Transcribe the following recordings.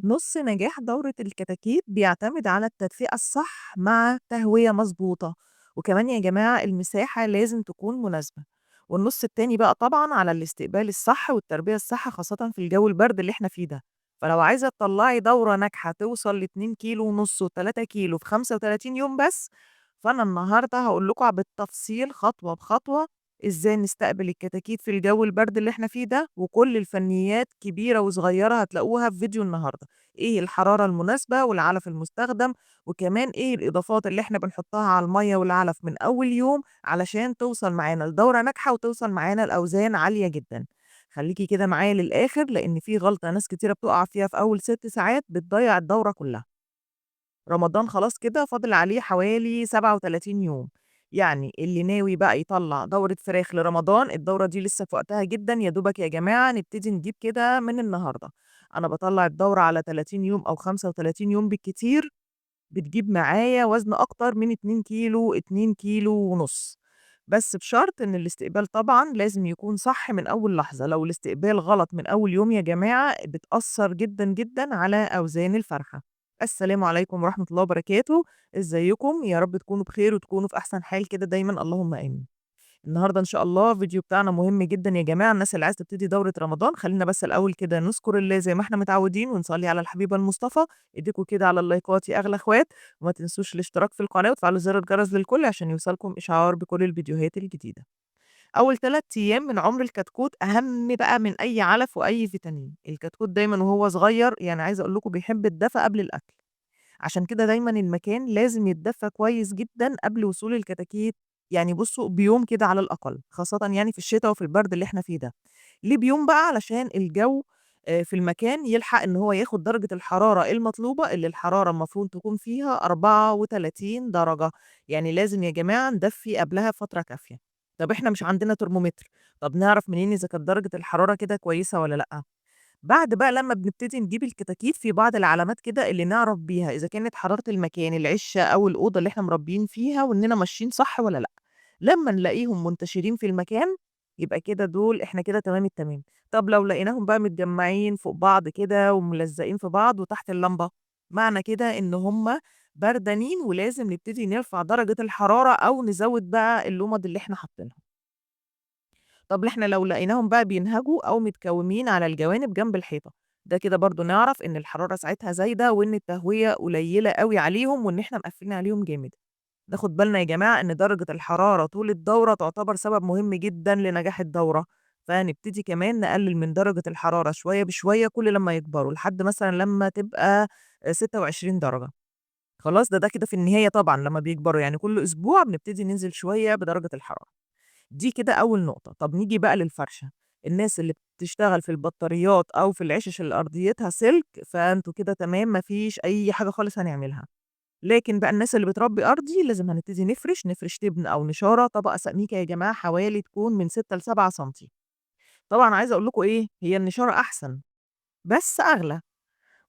نص نجاح دورة الكتاكيت بيعتمد على التدفئة الصح مع تهوية مظبوطة، وكمان يا جماعة المساحة لازم تكون مناسبة. والنص التاني بقى طبعا على الاستقبال الصح والتربية الصح، خاصة في الجو البرد اللي احنا فيه ده. فلو عايزة تطلعي دورة ناجحة توصل ل 2 كيلو ونص و3 كيلو في 35 يوم بس، فأنا النهاردة هقول لكم بالتفصيل خطوة بخطوة ازاي نستقبل الكتاكيت في الجو البرد اللي احنا فيه ده، وكل الفنيات كبيرة وصغيرة هتلاقوها في فيديو النهاردة. إيه الحرارة المناسبة والعلف المستخدم، وكمان إيه الإضافات اللي إحنا بنحطها على المَيّة والعلف من أول يوم علشان توصل معانا لدورة ناجحة وتوصل معانا لأوزان عالية جدًا. خليكِ كده معايا للآخر، لإن في غلطة ناس كتيرة بتُقع فيها في أول 6 ساعات بتضيّع الدورة كلها. رمضان خلاص كده فاضل عليه حوالي 37 يوم، يعني اللي ناوي بقى يطلّع دورة فراخ لرمضان، الدورة دي لسه في وقتها جدًا، يا دوبك يا جماعة نبتدي نجيب كده من النهارده. أنا باطلّع الدورة على 30 يوم أو 35 يوم بالكتير، بتجيب معايا وزن أكتر من 2 كيلو، 2 كيلو ونُص، بس بشرط إن الاستقبال طبعًا لازم يكون صح من أول لحظة. لو الاستقبال غلط من أول يوم يا جماعة بتأثّر جدًا، جدًا على أوزان الفرخة. السلام عليكم ورحمة الله وبركاته، إزيكم؟ يا رب تكونوا بخير وتكونوا في أحسن حال كده دايمًا، اللهم آمين. النهارده إن شاء الله الفيديو بتاعنا مهم جدًا يا جماعة، الناس اللي عايزة تبتدي دورة رمضان. خلّينا بس الأول كده نذكر الله زي ما إحنا متعودين ونصلي على الحبيب المصطفى. إيديكم كده على اللايكات يا أغلى أخوات، وما تنسوش الاشتراك في القناة وتفعلوا زر الجرس للكل عشان يوصلكم إشعار بكل الفيديوهات الجديدة. أول 3 أيام من عمر الكتكوت أهم بقى من أي علف وأي فيتامين. الكتكوت دايمًا وهو صغير يعني عايزة أقول لكم بيحب الدفا قبل الأكل. عشان كده دايمًا المكان لازم يتدفّى كويس جدًا قبل وصول الكتاكيت، يعني بُصّوا بيوم كده على الأقل، خاصةً يعني في الشتا وفي البرد اللي إحنا فيه ده. ليه بيوم بقى؟ علشان الجو في المكان يلحق إن هو ياخد درجة الحرارة المطلوبة، اللي الحرارة المفروض تكون فيها 34 درجة، يعني لازم يا جماعة ندفّي قبلها فترة كافية. طَب إحنا مش عندنا ترمومتر، طَب نعرف منين إذا كانت درجة الحرارة كده كويسة والّا لأ؟ بعد بقى لمّا بنبتدي نجيب الكتاكيت في بعض العلامات كده اللي نعرف بيها إذا كانت حرارة المكان، العِشّة أو الأوضة اللي إحنا مربيين فيها وإننا ماشيين صح والّا لأ. لمّا نلاقيهم منتشرين في المكان، يبقى كده دول إحنا كده تمام التمام. طب لو لقيناهم بقى متجمّعين فوق بعض كده وملزّقين في بعض وتحت اللمبة، معنى كده إن هم بردانين ولازم نبتدي نرفع درجة الحرارة أو نزوّد بقى اللُمَض اللي إحنا حاطينها. طب إحنا لو لقيناهم بقى بينهجوا أو متكومين على الجوانب جنب الحيطة، ده كده برضه نعرف إن الحرارة ساعتها زايدة وإن التهوية قليلة أوي عليهم وإن إحنا مقفلين عليهم جامد. ناخد بالنا يا جماعة إن درجة الحرارة طول الدورة تعتبر سبب مهم جدًا لنجاح الدورة، فنبتدي كمان نقلل من درجة الحرارة شوية بشوية كل لمّا يكبروا، لحد مثلًا لمّا تبقى 26 درجة. خلاص ده كده في النهاية طبعًا لمّا بيكبروا، يعني كل أسبوع بنبتدي ننزل شوية بدرجة الحرارة. دي كده أول نقطة. طب نيجي بقى للفرشة، الناس اللي بتشتغل في البطاريات أو في العِشَش اللي أرضيتها سلك، فأنتم كده تمام ما فيش أي حاجة خالص هنعملها. لكن بقى الناس اللي بتربي أرضي لازم هنبتدي نفرش تبن أو نشارة طبقة سميكة يا جماعة حوالي تكون من 6 ل7 سنتي. طبعًا عايزة أقول لكم إيه، هي النشارة أحسن، بس أغلى،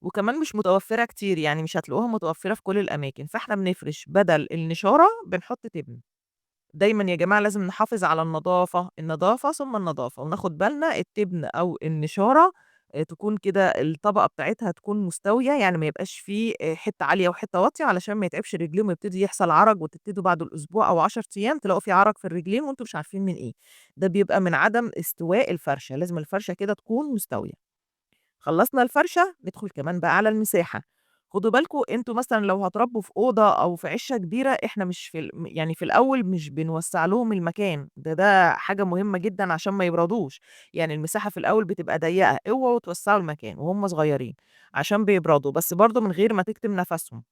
وكمان مش متوفرة كتير، يعني مش هتلاقوها متوفرة في كل الأماكن، فإحنا بنفرش بدل النشارة بنحط تبن. دايمًا يا جماعة لازم نحافظ على النضافة، النضافة ثم النضافة، وناخد بالنا التبن أو النشارة تكون كده الطبقة بتاعتها تكون مستوية، يعني ما يبقاش في حتّة عالية وحتّة واطية علشان ما يتعبش الرجلين ويبتدي يحصل عرج وتبتدوا بعد الأسبوع أو 10 أيام تلاقوا في عرج في الرجلين وأنتم مش عارفين من إيه، ده بيبقى من عدم استواء الفرشة، لازم الفرشة كده تكون مستوية. خلّصنا الفرشة، ندخل كمان بقى على المساحة. خدوا بالكم أنتم مثلًا لو هتربّوا في أوضة أو في عِشّة كبيرة، إحنا مش في يعني في الأول مش بنوسّع لهم المكان، ده حاجة مهمة جدًا عشان ما يبردوش، يعني المساحة في الأول بتبقى ضيّقة، اوعوا توسّعوا المكان وهُم صغيرين عشان بيبردوا، بس برضه من غير ما تكتم نَفَسهم،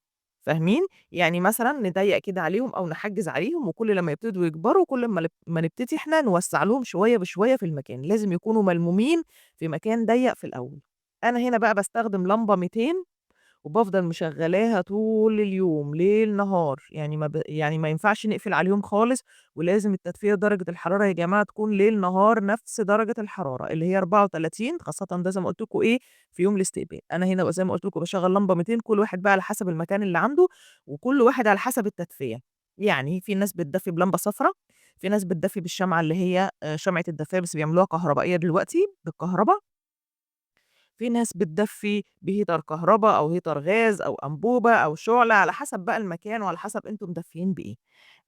فاهمين؟ يعني مثلًا نضيّق كده عليهم أو نحجّز عليهم وكل لمّا يبتدوا يكبروا كل ما نبتدي إحنا نوسّع لهم شوية بشوية في المكان، لازم يكونوا ملمومين في مكان ضيّق في الأول. أنا هنا بقى باستخدم لمبة 200 وبافضل مشغّلاها طول اليوم، ليل نهار، يعني ما ينفعش نقفل عليهم خالص، ولازم التدفئة درجة الحرارة يا جماعة تكون ليل نهار نفس درجة الحرارة، اللي هي 34 خاصةً ده زي ما قُلت لكم إيه، في يوم الاستقبال. أنا هنا زي ما قُلت لكم باشغّل لمبة 200 كل واحد بقى على حسب المكان اللي عنده، وكل واحد على حسب التدفئة. يعني في ناس بتدفّي بلمبة صفرا، في ناس بتدفّي بالشمعة اللي هي شمعة الدفاية بس بيعملوها كهربائية دلوقتي بالكهربا. في ناس بتدفّي بheater كهربا أو heater غاز أو أنبوبة أو شُعلة، على حسب بقى المكان وعلى حسب أنتم مدفّيين بإيه.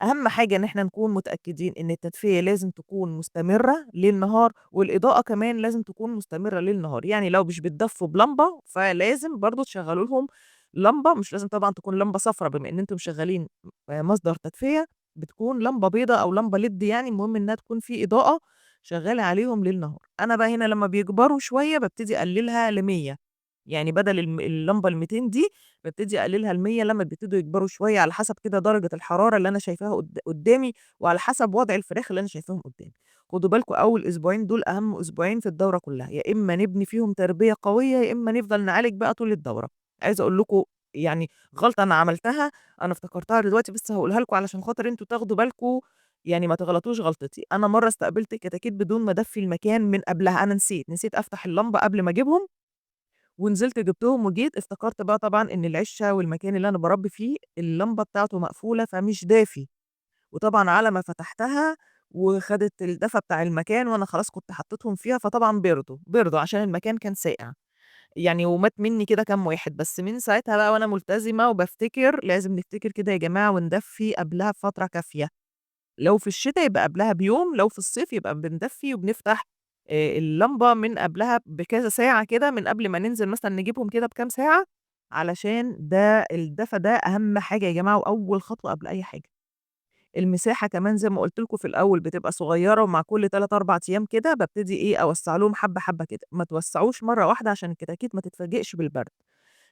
أهم حاجة إن إحنا نكون متأكدين إن التدفئة لازم تكون مستمرة ليل نهار، والإضاءة كمان لازم تكون مستمرة ليل نهار، يعني لو مش بتدفّوا بلمبة فلازم برضه تشغّلوا لهم لمبة، مش لازم طبعًا تكون لمبة صفرا بما إن أنتم شغّالين مصدر تدفئة، بتكون لمبة بيضا أو لمبة LED يعني، المهم إنها تكون في إضاءة شغّالة عليهم ليل نهار. أنا بقى هنا لمّا بيكبروا شوية بابتدي أقلّلها ل100، يعني بدل اللمبة ال200 دي بابتدي أقللها ل100 لمّا بيبتدوا يكبروا شوية، على حسب كده درجة الحرارة اللي أنا شايفاها قدّامي، وعلى حسب وضع الفراخ اللي أنا شايفاهم قدّامي. خدوا بالكم أول أسبوعين دول أهم أسبوعين في الدورة كلّها، يا إما نبني فيهم تربية قوية، يا إما نفضل نعالج بقى طول الدورة. عايزة أقول لكم يعني غلطة أنا عملتها، أنا افتكرتها دلوقتي بس هاقولها لكم علشان خاطر أنتم تاخدوا بالكم، يعني ما تغلطوش غلطتي. أنا مرّة استقبلت كتاكيت بدون ما أدفّي المكان من قبلها، أنا نسيت أفتح اللمبة قبل ما أجيبهم، ونزلت جِبتهم وجيت افتكرت بقى طبعًا إن العِشّة والمكان اللي أنا باربّي فيه اللمبة بتاعته مقفولة فمش دافي، وطبعًا على ما فتحتها وخدت الدفا بتاع المكان وأنا خلاص كنت حطيتهم فيها، فطبعًا بردوا عشان المكان كان ساقع، يعني ومات منّي كده كام واحد، بس من ساعتها بقى وأنا ملتزمة وبافتكر لازم نفتكر كده يا جماعة وندفّي قبلها بفترة كافية. لو في الشتا يبقى قبلها بيوم، لو في الصيف يبقى بندفّي وبنفتح اللمبة من قبلها بكذا ساعة كده، من قبل ما ننزل مثلًا نجيبهم كده بكام ساعة، علشان ده الدفا ده أهم حاجة يا جماعة وأول خطوة قبل أي حاجة. المساحة كمان زي ما قُلت لكم في الأول بتبقى صغيّرة ومع كل 3، 4 أيام كده بابتدي إيه، أوسّع لهم حبّة، حبّة كده، ما توسّعوش مرّة واحدة عشان الكتاكيت ما تتفاجئش بالبرد.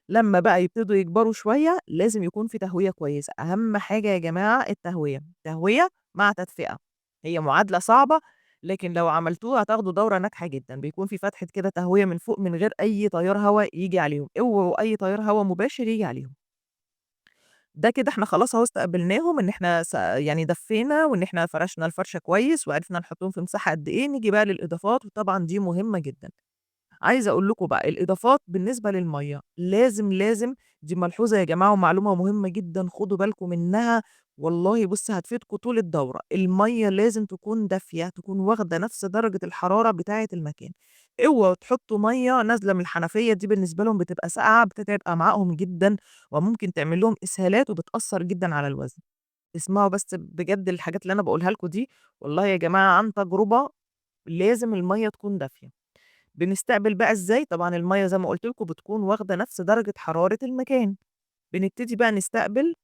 لمّا بقى يبتدوا يكبروا شوية، لازم يكون في تهوية كويسة، أهم حاجة يا جماعة التهوية، تهوية مع تدفئة، هي معادلة صعبة، لكن لو عملتوها هتاخدوا دورة ناجحة جدًا، بيكون في فتحة كده تهوية من فوق من غير أي تيار هوا ييجي عليهم، اوعوا أي تيار هوا مباشر ييجي عليهم. ده كده إحنا خلاص أهو استقبلناهم إن إحنا يعني دفّينا وإن إحنا فرشنا الفرشة كويس وعرفنا نحطّهم في مساحة قد إيه، نيجي بقى للإضافات وطبعًا دي مهمة جدًا. عايزة أقول لكم بقى الإضافات بالنسبة للمَيّة، لازم دي ملحوظة يا جماعة ومعلومة مهمة جدًا خدوا بالكم منها، والله بُص هتفيدكم طول الدورة، المَيّة لازم تكون دافية، تكون واخدة نفس درجة الحرارة بتاعة المكان، اوعوا تحطّوا مَيّة نازلة من الحنفية دي بالنسبة لهم بتبقى ساقعة، بتتعب أمعائهم جدًا، وممكن تعمل لهم إسهالات وبتأثّر جدًا على الوزن. اسمعوا بس بجد الحاجات اللي أنا باقولها لكم دي، والله يا جماعة عن تجربة، لازم المَيّة تكون دافية. بنستقبل بقى إزاي؟ طبعًا المَيّة زي ما قُلت لكم بتكون واخدة نفس درجة حرارة المكان، بنبتدي بقى نستقبل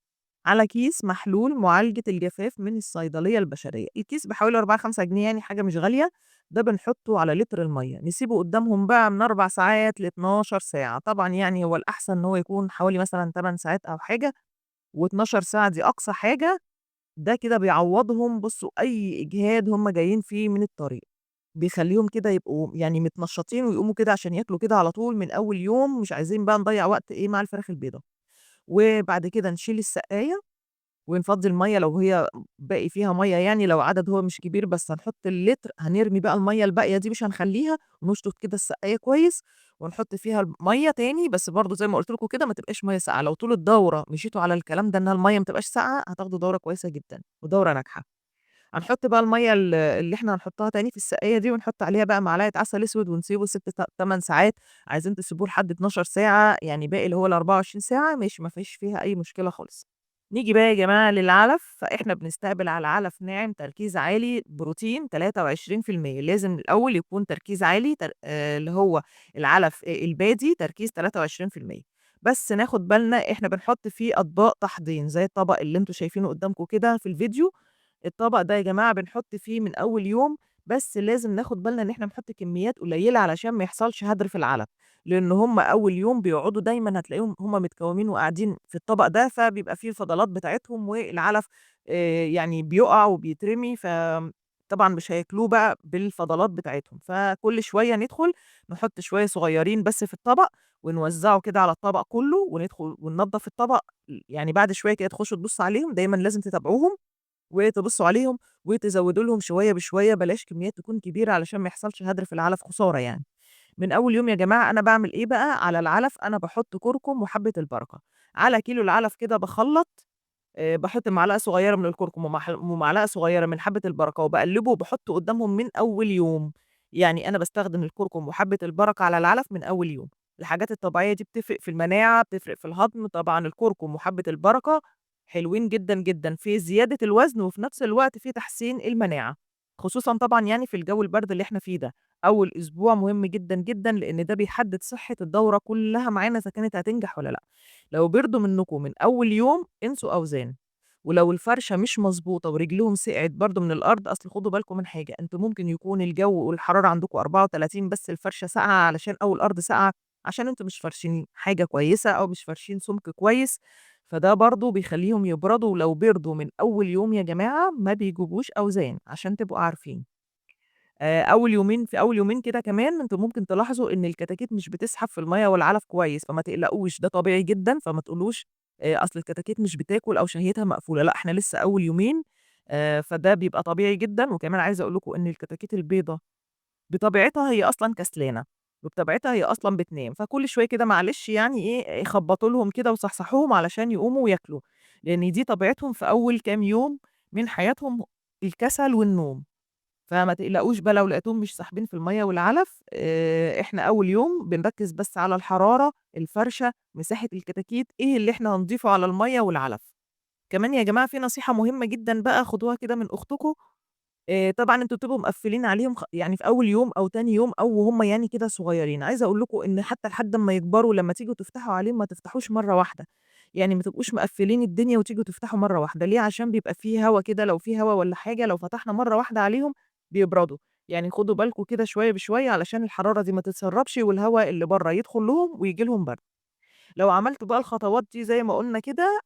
على كيس محلول معالجة الجفاف من الصيدلية البشرية، الكيس بحوالي 4، 5 جنيه يعني حاجة مش غالية، ده بنحطه على لتر المَيّة، نسيبه قدّامهم بقى من 4 ساعات ل12 ساعة، طبعًا يعني هو الأحسن إن هو يكون حوالي مثلًا 8 ساعات أو حاجة، و12 ساعة دي أقصى حاجة، ده كده بيعوّضهم بُصّوا أي إجهاد هُم جايين فيه من الطريق. بيخلّيهم كده يبقوا يعني متنشّطين ويقوموا كده عشان ياكلوا كده على طول من أول يوم، مش عايزين بقى نضيّع وقت إيه مع الفراخ البيضا. وبعد كده نشيل السقاية ونفضّي المَيّة لو هي باقي فيها مَيّة يعني لو عدد هو مش كبير بس هنحط اللتر، هنرمي بقى المَيّة الباقية دي مش هنخلّيها، ونشطف كده السقاية كويس ونحط فيها مَيّة تاني، بس برضه زي ما قُلت لكم كده ما تبقاش مَيّة ساقعة، لو طول الدورة مشيتوا على الكلام ده إنها المَيّة ما تبقاش ساقعة، هتاخدوا دورة كويسة جدًا ودورة ناجحة. هنحط بقى المَيّة اللي إحنا هنحطها تاني في السقاية دي ونحط عليها بقى معلقة عسل أسود ونسيبه 6 8 ساعات، عايزين تسيبوه لحد 12 ساعة، يعني باقي اللي هو ال24 ساعة ماشي ما فيش فيها أي مشكلة خالص. نيجي بقى يا جماعة للعلف، فإحنا بنستقبل على علف ناعم تركيز عالي بروتين 23%، لازم الأول يكون تركيز عالي اللي هو العلف البادي تركيز 23%، بس ناخد بالنا إحنا بنحط فيه أطباق تحضير، زي الطبق اللي أنتم شايفينه قدّامكم كده في الفيديو، الطبق ده يا جماعة بنحط فيه من أول يوم، بس لازم ناخد بالنا إن إحنا نحط كميات قليلة علشان ما يحصلش هدر في العلف، لإن هم أول يوم بيقعدوا دايمًا هتلاقيهم هم متكومين وقاعدين في الطبق ده، فبيبقى فيه الفضلات بتاعتهم والعلف يعني بيُقع وبيترمي، طبعًا مش هياكلوه بقى بالفضلات بتاعتهم، فكل شوية ندخل نحط شوية صغيرين بس في الطبق ونوزّعه كده على الطبق كله، وندخل وننضف الطبق يعني بعد شوية كده تخشوا تبصوا عليهم، دايمًا لازم تتابعوهم وتبصوا عليهم وتزوّدوا لهم شوية بشوية، بلاش كميات تكون كبيرة علشان ما يحصلش هدر في العلف، خسارة يعني. من أول يوم يا جماعة أنا باعمل إيه بقى، على العلف أنا باحط كركم وحبّة البركة، على كيلو العلف كده باخلّط باحط معلقة صغيرة من الكركم ومعلقة صغيرة من حبّة البركة وباقلّبه وباحطه قدّامهم من أول يوم، يعني أنا باستخدم الكركم وحبّة البركة على العلف من أول يوم. الحاجات الطبيعية دي بتفرق في المناعة، بتفرق في الهضم، طبعًا الكركم وحبّة البركة حلوين جدًا، جدًا في زيادة الوزن وفي نفس الوقت في تحسين المناعة، خصوصًا طبعًا يعني في الجو البرد اللي إحنا فيه ده. أول أسبوع مهم جدًا، جدًا، لإن ده بيحدد صحة الدورة كلّها معانا إذا كانت هتنجح والّا لأ. لو بِرضوا منكم من أول يوم انسوا أوزان، ولو الفرشة مش مضبوطة ورجليهم سقعت برضه من الأرض، أصل خدوا بالكم من حاجة، أنتم ممكن يكون الجو والحرارة عندكم 34 بس الفرشة ساقعة علشان أو الأرض ساقعة عشان أنتم مش فارشين حاجة كويسة أو مش فارشين سُمك كويس، فده برضه بيخلّيهم يبردوا، ولو بِرضوا من أول يوم يا جماعة ما بيجيبوش أوزان عشان تبقوا عارفين. أول يومين كده كمان أنتم ممكن تلاحظوا إن الكتاكيت مش بتسحب في المَيّة والعلف كويس، فما تقلقوش ده طبيعي جدًا، فما تقولوش أصل الكتاكيت مش بتاكل أو شهيتها مقفولة، لأ إحنا لسه أول يومين فده بيبقى طبيعي جدًا، وكمان عايزة أقول لكم إن الكتاكيت البيضا بطبيعتها هي أصلًا كسلانة، وبطبيعتها هي أصلًا بتنام، فكل شوية كده معلش يعني إيه، خبّطوا لهم كده وصحصحوهم علشان يقوموا وياكلوا، لإن دي طبيعتهم في أول كام يوم من حياتهم الكسل والنوم. فما تقلقوش بقى لو لقيتوهم مش ساحبين في المَيّة والعلف، إحنا أول يوم بنركّز بس على الحرارة، الفرشة، مساحة الكتاكيت، إيه اللي إحنا هنضيفه على المَيّة والعلف. كمان يا جماعة في نصيحة مهمة جدًا بقى خدوها كده من أختكم، طبعًا أنتم بتبقوا مقفّلين عليهم يعني في أول يوم أو تاني يوم أو وهُم يعني كده صغيّرين، عايزة أقول لكم إن حتى لحد أمّا يكبروا لمّا تيجوا تفتحوا عليهم ما تفتحوش مرّة واحدة، يعني ما تبقوش مقفّلين الدنيا وتيجوا تفتحوا مرّة واحدة، ليه؟ عشان بيبقى في هوا كده لو في هوا والّا حاجة لو فتحنا مرّة واحدة عليهم بيبردوا، يعني خدوا بالكم كده شوية بشوية علشان الحرارة دي ما تتسرّبش والهوا اللي برّه يدخل لهم وييجي لهم برد. لو عملتوا بقى الخطوات دي زي ما قُلنا كده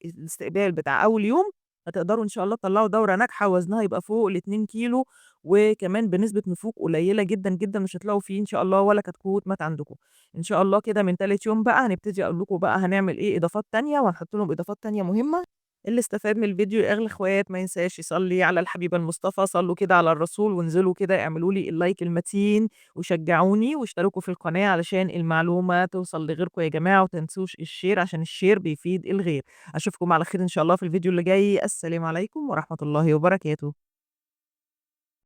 الاستقبال بتاع أول يوم، هتقدروا إن شاء الله تطلّعوا دورة ناجحة وزنها يبقى فوق ال2 كيلو، وكمان بنسبة نفوق قليلة جدًا، جدًا، مش هتلاقوا فيه إن شاء الله ولا كتكوت مات عندكم. إن شاء الله كده من تالت يوم بقى هنبتدي أقول لكم بقى هنعمل إيه إضافات تانية، وهنحط لهم إضافات تانية مهمة. اللي استفاد من الفيديو يا أغلى إخوات ما ينساش يصلّي على الحبيب المصطفى، صلّوا كده على الرسول وانزلوا كده اعملوا لي اللايك المتين وشجعوني واشتركوا في القناة علشان المعلومة توصل لغيركم يا جماعة، وما تنسوش الشير عشان الشير بيفيد الغير. أشوفكم على خير إن شاء الله في الفيديو اللي جاي، السلام عليكم ورحمة الله وبركاته.